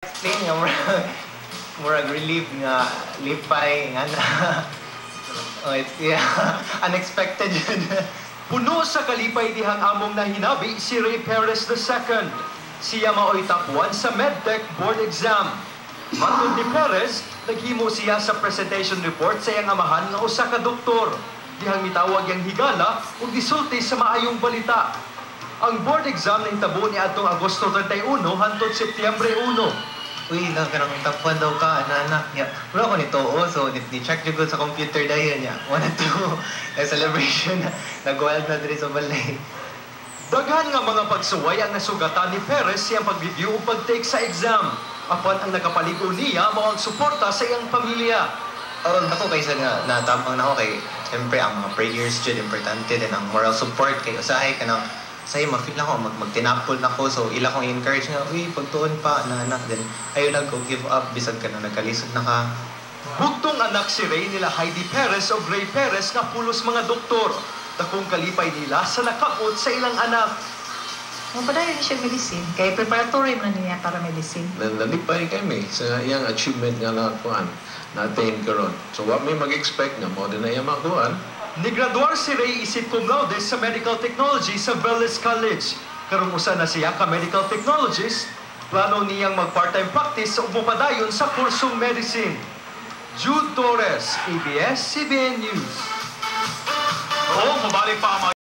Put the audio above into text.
Explain nga, murag relief nga, lipay, nga na. Oh, it's, yeah, unexpected yun. Puno sa kalipay dihang among nahinabi si Ray Perez II. Siya mao'y top 1 sa MedTech board exam. Matod ni Perez, naghimo siya sa presentation report sa iyang amahan nga usa ka doktor. Dihang mitawag yang higala ug gisulti sa maayong balita. Ang board exam na hitabo ni atong Agosto 31 hangtod Setyembre 1. Uy, kanang top 1 daw ka, anak niya. Wala ko nito, so ni-check jud sa computer dayon niya. One to celebration na nag-wild na diri sa balay. Daghan nga mga pagsuway ang nasugatan ni Perez siyang pag-review o pag-take sa exam. Apan ang nakapaligo niya mao ang suporta sa iyang pamilya. Ako kaysa nga natamang na ako kay siyempre ang mga prayers dyan importante din ang moral support kay usahay ka na sa'yo ma-feel na ako magtinapol na ako so ila kong encourage nga uy pagtuon pa na anak din ayaw na go give up bisag ka na nagkalisod na ka. Bugtong anak si Ray nila Heidi Perez o Ray Perez nga pulos mga doktor. Takong kalipay nila sa nakaot sa ilang anak. Mapadayon na siya medicine, kaya preparatory man niya para medicine. Nalipay kami sa iyang achievement nga nakuhaan, na-attain karon. So what may mag-expect na mo din na iyang makuhaan. Nigraduar si Ray isip cum laude sa Medical Technology sa Veles College. Karong usa na siya ka medical technologist, plano niyang mag-part-time practice o mupadayon sa kursong medicine. Jude Torres, ABS-CBN News. Oo, mabalik pa ang